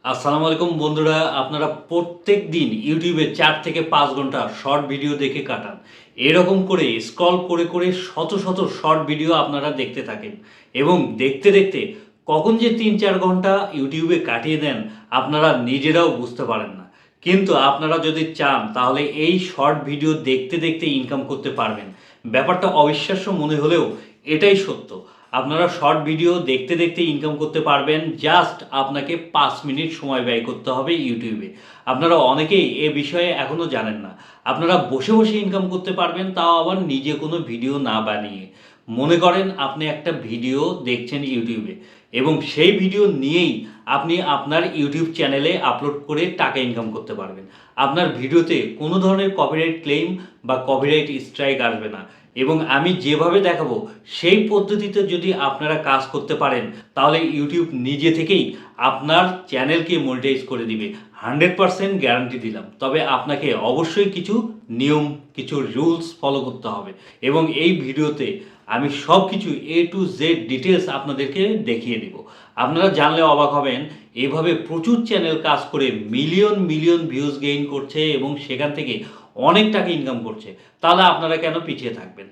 আসসালামু আলাইকুম বন্ধুরা, আপনারা প্রত্যেক দিন ইউটিউবে 4 থেকে 5 ঘন্টা শর্ট ভিডিও দেখে কাটান। এরকম করে স্ক্রল করে করে শত শত শর্ট ভিডিও আপনারা দেখতে থাকেন এবং দেখতে দেখতে কখন যে 3-4 ঘন্টা ইউটিউবে কাটিয়ে দেন আপনারা নিজেরাও বুঝতে পারেন না। কিন্তু আপনারা যদি চান তাহলে এই শর্ট ভিডিও দেখতে দেখতে ইনকাম করতে পারবেন। ব্যাপারটা অবিশ্বাস্য মনে হলেও এটাই সত্য। আপনারা শর্ট ভিডিও দেখতে দেখতে ইনকাম করতে পারবেন, জাস্ট আপনাকে 5 মিনিট সময় ব্যয় করতে হবে ইউটিউবে। আপনারা অনেকেই এ বিষয়ে এখনও জানেন না। আপনারা বসে বসে ইনকাম করতে পারবেন, তাও আবার নিজে কোনো ভিডিও না বানিয়ে। মনে করেন আপনি একটা ভিডিও দেখছেন ইউটিউবে এবং সেই ভিডিও নিয়েই আপনি আপনার ইউটিউব চ্যানেলে আপলোড করে টাকা ইনকাম করতে পারবেন। আপনার ভিডিওতে কোনো ধরনের কপিরাইট ক্লেম বা কপিরাইট স্ট্রাইক আসবে না এবং আমি যেভাবে দেখাবো সেই পদ্ধতিতে যদি আপনারা কাজ করতে পারেন তাহলে ইউটিউব নিজে থেকেই আপনার চ্যানেলকে মনিটাইজ করে দিবে। 100% গ্যারান্টি দিলাম। তবে আপনাকে অবশ্যই কিছু নিয়ম, কিছু রুলস ফলো করতে হবে এবং এই ভিডিওতে আমি সব কিছু A to Z ডিটেলস আপনাদেরকে দেখিয়ে দেব। আপনারা জানলে অবাক হবেন, এভাবে প্রচুর চ্যানেল কাজ করে মিলিয়ন মিলিয়ন ভিউজ গেইন করছে এবং সেখান থেকে অনেক টাকা ইনকাম করছে। তাহলে আপনারা কেন পিছিয়ে থাকবেন?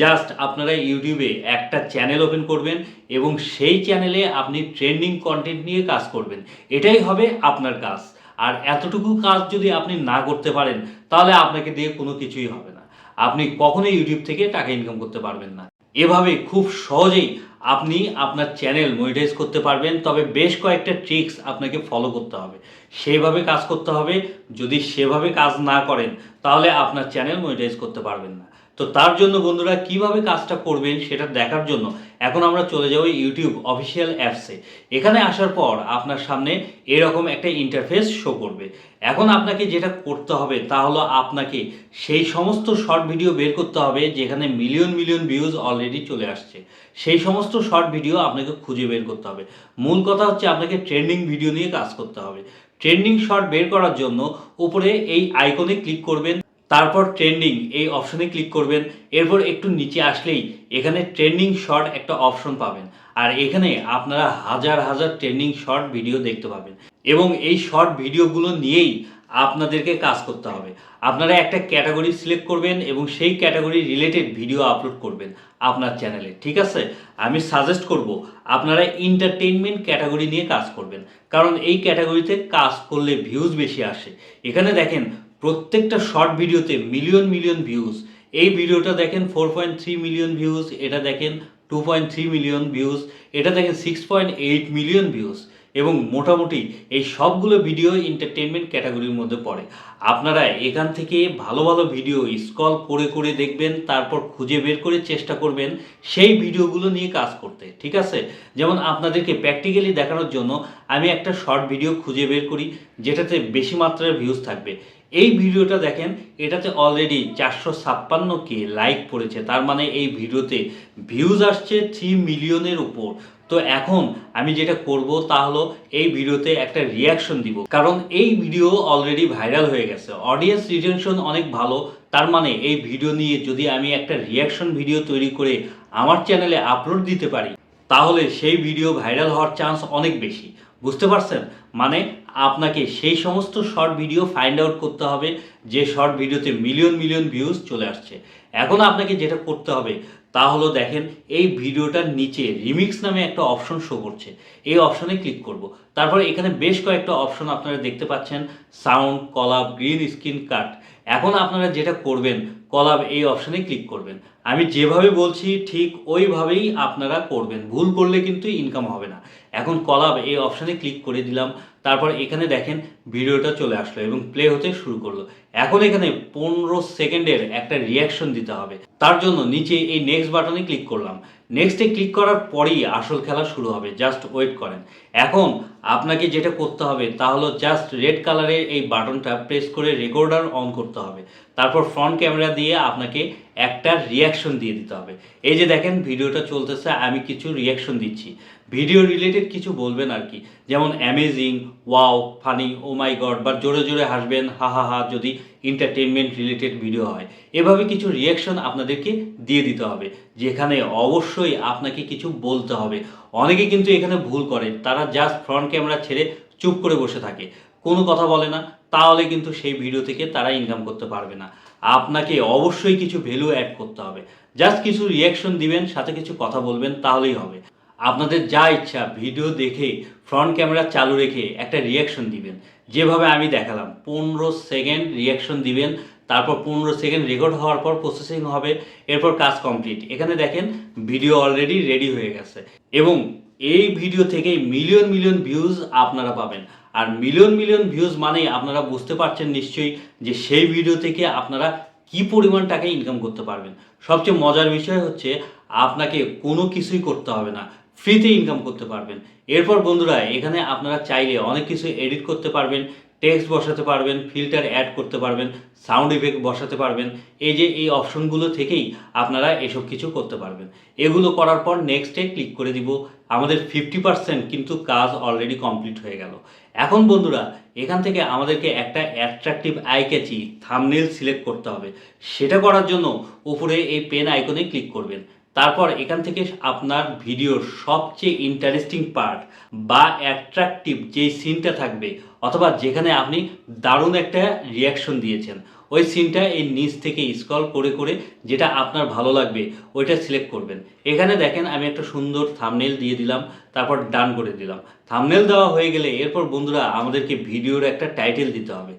জাস্ট আপনারা ইউটিউবে একটা চ্যানেল ওপেন করবেন এবং সেই চ্যানেলে আপনি ট্রেন্ডিং কন্টেন্ট নিয়ে কাজ করবেন। এটাই হবে আপনার কাজ। আর এতটুকু কাজ যদি আপনি না করতে পারেন তাহলে আপনাকে দিয়ে কোনো কিছুই হবে না। আপনি কখনোই ইউটিউব থেকে টাকা ইনকাম করতে পারবেন না। এভাবে খুব সহজেই আপনি আপনার চ্যানেল মনিটাইজ করতে পারবেন। তবে বেশ কয়েকটা ট্রিক্স আপনাকে ফলো করতে হবে, সেইভাবে কাজ করতে হবে। যদি সেভাবে কাজ না করেন তাহলে আপনার চ্যানেল মনিটাইজ করতে পারবেন না। তো তার জন্য বন্ধুরা কিভাবে কাজটা করবেন সেটা দেখার জন্য এখন আমরা চলে যাব ইউটিউব অফিসিয়াল অ্যাপসে। এখানে আসার পর আপনার সামনে এরকম একটা ইন্টারফেস শো করবে। এখন আপনাকে যেটা করতে হবে তা হলো আপনাকে সেই সমস্ত শর্ট ভিডিও বের করতে হবে যেখানে মিলিয়ন মিলিয়ন ভিউজ অলরেডি চলে আসছে। সেই সমস্ত শর্ট ভিডিও আপনাকে খুঁজে বের করতে হবে। মূল কথা হচ্ছে আপনাকে ট্রেন্ডিং ভিডিও নিয়ে কাজ করতে হবে। ট্রেন্ডিং শর্ট বের করার জন্য উপরে এই আইকনে ক্লিক করবেন, তারপর ট্রেন্ডিং এই অপশনে ক্লিক করবেন। এরপর একটু নিচে আসলেই এখানে ট্রেন্ডিং শর্ট একটা অপশন পাবেন আর এখানে আপনারা হাজার হাজার ট্রেন্ডিং শর্ট ভিডিও দেখতে পাবেন এবং এই শর্ট ভিডিওগুলো নিয়েই আপনাদেরকে কাজ করতে হবে। আপনারা একটা ক্যাটাগরি সিলেক্ট করবেন এবং সেই ক্যাটাগরি রিলেটেড ভিডিও আপলোড করবেন আপনার চ্যানেলে। ঠিক আছে, আমি সাজেস্ট করব আপনারা এন্টারটেইনমেন্ট ক্যাটাগরি নিয়ে কাজ করবেন, কারণ এই ক্যাটাগরিতে কাজ করলে ভিউজ বেশি আসে। এখানে দেখেন প্রত্যেকটা শর্ট ভিডিওতে মিলিয়ন মিলিয়ন ভিউজ। এই ভিডিওটা দেখেন 4.3 মিলিয়ন ভিউজ, এটা দেখেন 2.3 মিলিয়ন ভিউজ, এটা দেখেন 6.8 মিলিয়ন ভিউজ এবং মোটামুটি এই সবগুলো ভিডিও এন্টারটেনমেন্ট ক্যাটাগরির মধ্যে পড়ে। আপনারা এখান থেকে ভালো ভালো ভিডিও স্ক্রল করে করে দেখবেন, তারপর খুঁজে বের করে চেষ্টা করবেন সেই ভিডিওগুলো নিয়ে কাজ করতে। ঠিক আছে, যেমন আপনাদেরকে প্র্যাকটিক্যালি দেখানোর জন্য আমি একটা শর্ট ভিডিও খুঁজে বের করি যেটাতে বেশি মাত্রার ভিউজ থাকবে। এই ভিডিওটা দেখেন, এটাতে অলরেডি 456K লাইক পড়েছে, তার মানে এই ভিডিওতে ভিউজ আসছে 3 মিলিয়নের উপর। তো এখন আমি যেটা করব তা হলো এই ভিডিওতে একটা রিয়াকশন দিব, কারণ এই ভিডিও অলরেডি ভাইরাল হয়ে গেছে, অডিয়েন্স রিটেনশন অনেক ভালো। তার মানে এই ভিডিও নিয়ে যদি আমি একটা রিয়াকশন ভিডিও তৈরি করে আমার চ্যানেলে আপলোড দিতে পারি তাহলে সেই ভিডিও ভাইরাল হওয়ার চান্স অনেক বেশি। বুঝতে পারছেন? মানে আপনাকে সেই সমস্ত শর্ট ভিডিও ফাইন্ড আউট করতে হবে যে শর্ট ভিডিওতে মিলিয়ন মিলিয়ন ভিউজ চলে আসছে। এখন আপনাকে যেটা করতে হবে তা হলো দেখেন এই ভিডিওটার নিচে রিমিক্স নামে একটা অপশন শো করছে, এই অপশনে ক্লিক করব। তারপরে এখানে বেশ কয়েকটা অপশন আপনারা দেখতে পাচ্ছেন, সাউন্ড, কলাব, গ্রিন স্ক্রিন কাট। এখন আপনারা যেটা করবেন কলাব এই অপশনে ক্লিক করবেন। আমি যেভাবে বলছি ঠিক ওইভাবেই আপনারা করবেন, ভুল করলে কিন্তু ইনকাম হবে না। এখন কলাব এই অপশানে ক্লিক করে দিলাম, তারপর এখানে দেখেন ভিডিওটা চলে আসলো এবং প্লে হতে শুরু করলো। এখন এখানে 15 সেকেন্ডের একটা রিয়াকশন দিতে হবে, তার জন্য নিচে এই নেক্সট বাটনে ক্লিক করলাম। নেক্সটে ক্লিক করার পরেই আসল খেলা শুরু হবে, জাস্ট ওয়েট করেন। এখন আপনাকে যেটা করতে হবে তা হলো জাস্ট রেড কালারের এই বাটনটা প্রেস করে রেকর্ডার অন করতে হবে, তারপর ফ্রন্ট ক্যামেরা দিয়ে আপনাকে একটা রিয়াকশন দিয়ে দিতে হবে। এই যে দেখেন ভিডিওটা চলতেছে, আমি কিছু রিয়াকশন দিচ্ছি, ভিডিও রিলেটেড কিছু বলবেন আর কি, যেমন অ্যামেজিং, ওয়াও, ফানি, ও মাই গড বা জোরে জোরে হাসবেন, হা হা হা, যদি এন্টারটেনমেন্ট রিলেটেড ভিডিও হয়। এভাবে কিছু রিয়াকশন আপনাদেরকে দিয়ে দিতে হবে, যেখানে অবশ্যই আপনাকে কিছু বলতে হবে। অনেকে কিন্তু এখানে ভুল করে, তারা জাস্ট ফ্রন্ট ক্যামেরা ছেড়ে চুপ করে বসে থাকে, কোনো কথা বলে না, তাহলে কিন্তু সেই ভিডিও থেকে তারা ইনকাম করতে পারবে না। আপনাকে অবশ্যই কিছু ভ্যালু অ্যাড করতে হবে। জাস্ট কিছু রিয়াকশন দিবেন, সাথে কিছু কথা বলবেন, তাহলেই হবে। আপনাদের যা ইচ্ছা ভিডিও দেখে ফ্রন্ট ক্যামেরা চালু রেখে একটা রিয়াকশন দিবেন, যেভাবে আমি দেখালাম 15 সেকেন্ড রিয়াকশন দিবেন। তারপর 15 সেকেন্ড রেকর্ড হওয়ার পর প্রসেসিং হবে, এরপর কাজ কমপ্লিট। এখানে দেখেন ভিডিও অলরেডি রেডি হয়ে গেছে এবং এই ভিডিও থেকেই মিলিয়ন মিলিয়ন ভিউজ আপনারা পাবেন। আর মিলিয়ন মিলিয়ন ভিউজ মানেই আপনারা বুঝতে পারছেন নিশ্চয়ই যে সেই ভিডিও থেকে আপনারা কি পরিমাণ টাকা ইনকাম করতে পারবেন। সবচেয়ে মজার বিষয় হচ্ছে আপনাকে কোনো কিছুই করতে হবে না, ফ্রিতে ইনকাম করতে পারবেন। এরপর বন্ধুরা, এখানে আপনারা চাইলে অনেক কিছু এডিট করতে পারবেন, টেক্সট বসাতে পারবেন, ফিল্টার অ্যাড করতে পারবেন, সাউন্ড ইফেক্ট বসাতে পারবেন। এই যে এই অপশনগুলো থেকেই আপনারা এসব কিছু করতে পারবেন। এগুলো করার পর নেক্সটে ক্লিক করে দিব। আমাদের 50% কিন্তু কাজ অলরেডি কমপ্লিট হয়ে গেল। এখন বন্ধুরা, এখান থেকে আমাদেরকে একটা attractive eye catchy thumbnail select করতে হবে। সেটা করার জন্য উপরে এই পেন আইকনে ক্লিক করবেন। তারপর এখান থেকে আপনার ভিডিওর সবচেয়ে ইন্টারেস্টিং পার্ট বা অ্যাট্রাকটিভ যেই সিনটা থাকবে, অথবা যেখানে আপনি দারুণ একটা রিয়াকশন দিয়েছেন, ওই সিনটা এই নিচ থেকে স্ক্রল করে করে যেটা আপনার ভালো লাগবে ওইটা সিলেক্ট করবেন। এখানে দেখেন আমি একটা সুন্দর থাম্বনেল দিয়ে দিলাম, তারপর ডান করে দিলাম। থাম্বনেল দেওয়া হয়ে গেলে এরপর বন্ধুরা আমাদেরকে ভিডিওর একটা টাইটেল দিতে হবে।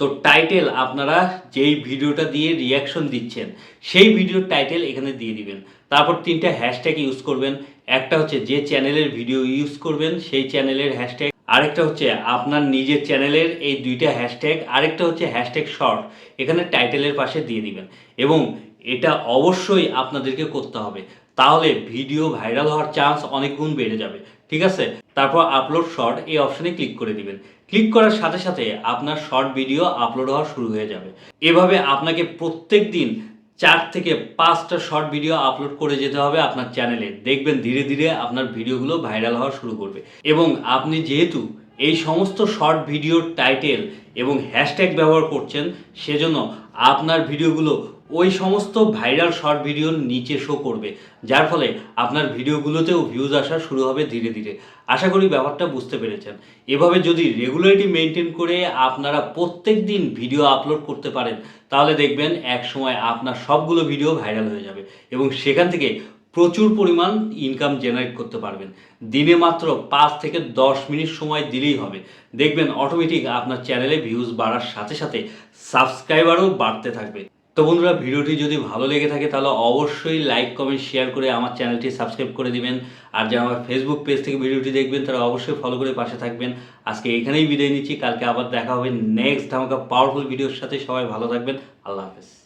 তো টাইটেল আপনারা যেই ভিডিওটা দিয়ে রিয়াকশন দিচ্ছেন সেই ভিডিওর টাইটেল এখানে দিয়ে দিবেন। তারপর 3টা হ্যাশট্যাগ ইউজ করবেন। একটা হচ্ছে যে চ্যানেলের ভিডিও ইউজ করবেন সেই চ্যানেলের হ্যাশট্যাগ, আরেকটা হচ্ছে আপনার নিজের চ্যানেলের এই 2টা হ্যাশট্যাগ, আরেকটা হচ্ছে হ্যাশট্যাগ শর্ট এখানে টাইটেলের পাশে দিয়ে দিবেন। এবং এটা অবশ্যই আপনাদেরকে করতে হবে, তাহলে ভিডিও ভাইরাল হওয়ার চান্স অনেক গুণ বেড়ে যাবে। ঠিক আছে? তারপর আপলোড শর্ট এই অপশনে ক্লিক করে দিবেন। ক্লিক করার সাথে সাথে আপনার শর্ট ভিডিও আপলোড হওয়া শুরু হয়ে যাবে। এভাবে আপনাকে প্রত্যেক দিন 4 থেকে 5টা শর্ট ভিডিও আপলোড করে যেতে হবে আপনার চ্যানেলে। দেখবেন ধীরে ধীরে আপনার ভিডিওগুলো ভাইরাল হওয়া শুরু করবে। এবং আপনি যেহেতু এই সমস্ত শর্ট ভিডিওর টাইটেল এবং হ্যাশট্যাগ ব্যবহার করছেন, সেজন্য আপনার ভিডিওগুলো ওই সমস্ত ভাইরাল শর্ট ভিডিওর নিচে শো করবে, যার ফলে আপনার ভিডিওগুলোতেও ভিউজ আসা শুরু হবে ধীরে ধীরে। আশা করি ব্যাপারটা বুঝতে পেরেছেন। এভাবে যদি রেগুলারিটি মেনটেন করে আপনারা প্রত্যেক দিন ভিডিও আপলোড করতে পারেন, তাহলে দেখবেন এক সময় আপনার সবগুলো ভিডিও ভাইরাল হয়ে যাবে এবং সেখান থেকে প্রচুর পরিমাণ ইনকাম জেনারেট করতে পারবেন। দিনে মাত্র 5 থেকে 10 মিনিট সময় দিলেই হবে, দেখবেন অটোমেটিক আপনার চ্যানেলে ভিউজ বাড়ার সাথে সাথে সাবস্ক্রাইবারও বাড়তে থাকবে। তো বন্ধুরা, ভিডিওটি যদি ভালো লেগে থাকে তাহলে অবশ্যই লাইক কমেন্ট শেয়ার করে আমার চ্যানেলটি সাবস্ক্রাইব করে দিবেন। আর যারা আমার ফেসবুক পেজ থেকে ভিডিওটি দেখবেন তারা অবশ্যই ফলো করে পাশে থাকবেন। আজকে এখানেই বিদায় নিচ্ছি, কালকে আবার দেখা হবে নেক্সট ধামাকা পাওয়ারফুল ভিডিওর সাথে। সবাই ভালো থাকবেন, আল্লাহ হাফেজ।